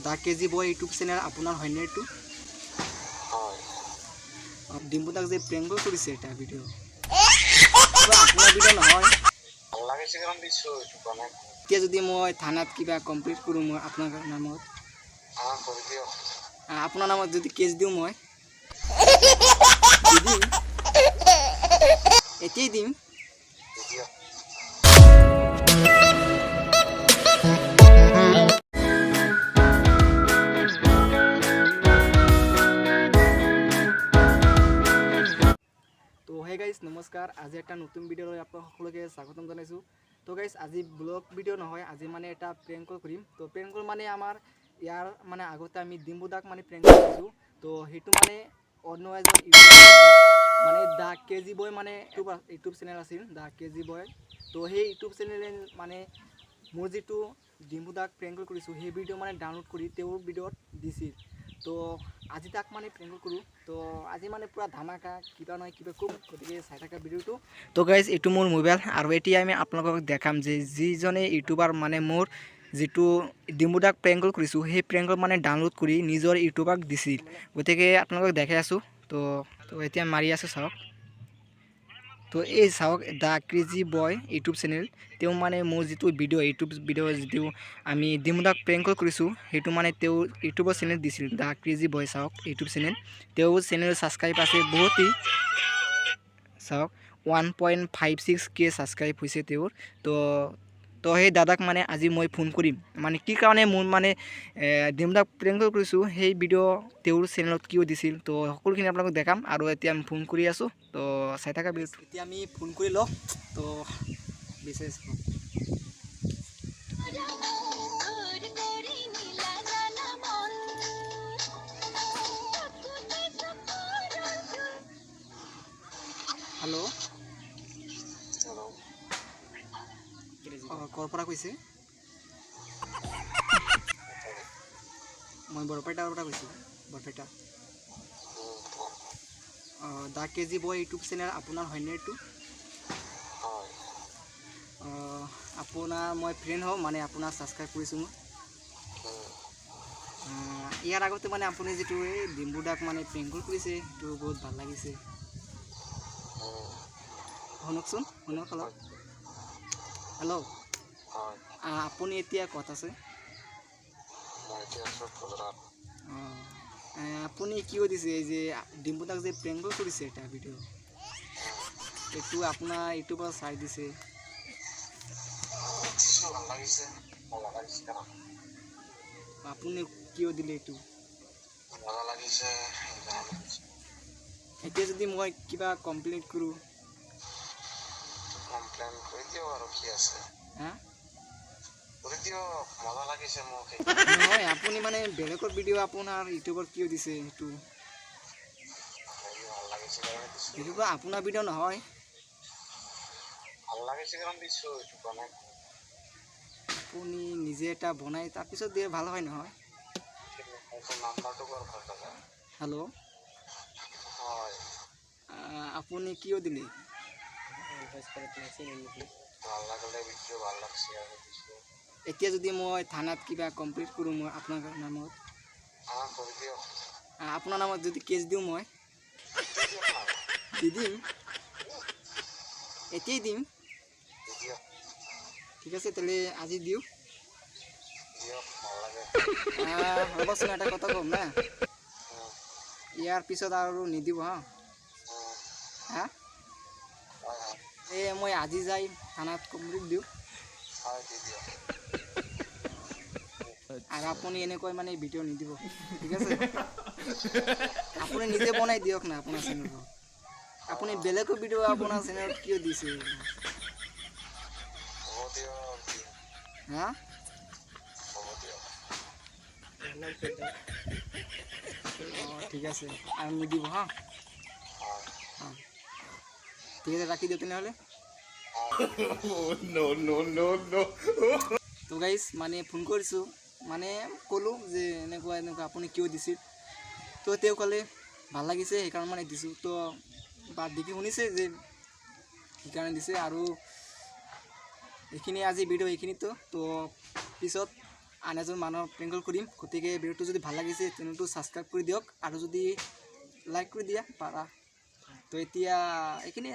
দা KG বয় YouTube channel আপোনাৰ হয়নে এইটো? ডিম্পুদাক যে প্ৰেংক কৰিছে এটা ভিডিঅ' আপোনাৰ ভিডিঅ' নহয়। এতিয়া যদি মই থানাত কিবা কমপ্লিট কৰোঁ মই আপোনাৰ নামত, আপোনাৰ নামত যদি কেছ দিওঁ মই দিম, এতিয়াই দিম। তো হে গাইজ নমস্কাৰ, আজি এটা নতুন ভিডিঅ' লৈ আপোনাক সকলোকে স্বাগতম জনাইছোঁ। তো গাইজ আজি ব্লগ ভিডিঅ' নহয়, আজি মানে এটা প্ৰেংক কল কৰিম। তো প্ৰেংক কল মানে আমাৰ ইয়াৰ মানে আগতে আমি ডিম্পুদাক মানে প্ৰেংক কৰিছোঁ। তো সেইটো মানে অন্য এজন মানে দা কেজি বয় মানে ইউটিউব চেনেল আছিল, দা কেজি বয়। তো সেই ইউটিউব চেনেলে মানে মোৰ যিটো ডিম্পুদাক প্ৰেংক কল কৰিছোঁ সেই ভিডিঅ' মানে ডাউনলোড কৰি তেওঁৰ ভিডিঅ'ত দিছিল। তো আজি তাক মানে প্ৰেংক কৰোঁ। তো আজি মানে পুৰা ধামাকা কিবা নহয় কিবা খুব, গতিকে চাই থকা ভিডিঅ'টো। তো গাইজ এইটো মোৰ মোবাইল, আৰু এতিয়া আমি আপোনালোকক দেখাম যে যিজনে ইউটিউবাৰ মানে মোৰ যিটো ডিম্পুদাক প্ৰেংক কল কৰিছোঁ সেই প্ৰেংক কল মানে ডাউনলোড কৰি নিজৰ ইউটিউবাক দিছিল। গতিকে আপোনালোকক দেখাই আছোঁ। তো এতিয়া মাৰি আছোঁ চাওক। তো এই চাওক দা কেজি বয় ইউটিউব চেনেল, তেওঁ মানে মোৰ যিটো ইউটিউব ভিডিঅ' যিটো আমি ডিম্পুদাক প্ৰেংক কল কৰিছোঁ সেইটো মানে তেওঁ ইউটিউবৰ চেনেল দিছিল, দা কেজি বয়। চাওক ইউটিউব চেনেল, তেওঁৰ চেনেল ছাবস্ক্ৰাইব আছে বহুতেই, চাওক 1.56K ছাবস্ক্ৰাইব হৈছে তেওঁৰ। তো সেই দাদাক মানে আজি মই ফোন কৰিম, মানে কি কাৰণে মোৰ মানে ডিম্পুদাক প্ৰেংক কল কৰিছোঁ সেই ভিডিঅ' তেওঁৰ চেনেলত কিয় দিছিল। তো সকলোখিনি আপোনালোকক দেখাম, আৰু এতিয়া আমি ফোন কৰি আছোঁ। তো চাই থাকা ভিডিঅ'টো। এতিয়া আমি ফোন কৰি লওঁ। তো বিশেষ হেল্ল', ক'ৰ পৰা কৈছে? মই বৰপেটাৰ পৰা কৈছোঁ, বৰপেটা। দা কেজি বয় ইউটিউব চেনেল আপোনাৰ হয়নে এইটো? আপোনাৰ মই ফ্ৰেণ্ড হওঁ, মানে আপোনাক ছাবস্ক্ৰাইব কৰিছোঁ মই। ইয়াৰ আগতে মানে আপুনি যিটো এই ডিম্পুদাক মানে প্ৰেংক কল কৰিছে সেইটো বহুত ভাল লাগিছে। শুনকচোন, শুনক। হেল্ল', হেল্ল', আপুনি এতিয়া ক'ত আছে? আপুনি কিয় দিছে এই যে ডিম্পুদাক যে প্ৰেংক কল কৰিছে এটা ভিডিঅ', এইটো আপোনাৰ ইউটিউবত চাই দিছে। আপুনি কিয় দিলে এইটো? এতিয়া যদি মই কিবা কমপ্লেইন কৰোঁ, নহয় আপুনি মানে বেলেগৰ ভিডিঅ' আপোনাৰ ইউটিউবত কিয় দিছে সেইটো? সেইটোতো আপোনাৰ ভিডিঅ' নহয়। আপুনি নিজে এটা বনাই তাৰপিছত দিয়ে ভাল হয় নহয়? হেল্ল', আপুনি কিয় দিলে? এতিয়া যদি মই থানাত কিবা কমপ্লিট কৰোঁ মই আপোনাৰ নামত, আপোনাৰ নামত যদি কেছ দিওঁ মই দিম, এতিয়াই দিম। ঠিক আছে তেলে আজি দিওঁ। ৰ'বচোন এটা কথা ক'ম না, ইয়াৰ পিছত আৰু নিদিব হা। এই মই আজি যাই থানাত কমপ্লিট দিওঁ, আৰু আপুনি এনেকৈ মানে ভিডিঅ' নিদিব, ঠিক আছে? আপুনি নিজে বনাই দিয়ক না আপোনাৰ চেনেলত। আপুনি বেলেগৰ ভিডিঅ' আপোনাৰ চেনেলত কিয় দিছে? হা, ঠিক আছে আৰু নিদিব হা। ঠিক আছে ৰাখি দিওঁ তেনেহ'লে। তো গাইজ মানে ফোন কৰিছোঁ, মানে ক'লোঁ যে এনেকুৱা এনেকুৱা আপুনি কিয় দিছিল। তো তেওঁ ক'লে ভাল লাগিছে সেইকাৰণে মানে দিছোঁ। তো বাদ দেখি শুনিছে যে সেইকাৰণে দিছে, আৰু এইখিনি আজি ভিডিঅ' এইখিনিতো। তো পিছত আন এজন মানুহৰ প্ৰেংক কল কৰিম। গতিকে ভিডিঅ'টো যদি ভাল লাগিছে চেনেলটো ছাবস্ক্ৰাইব কৰি দিয়ক আৰু যদি লাইক কৰি দিয়া পাৰা। তো এতিয়া এইখিনিয়ে।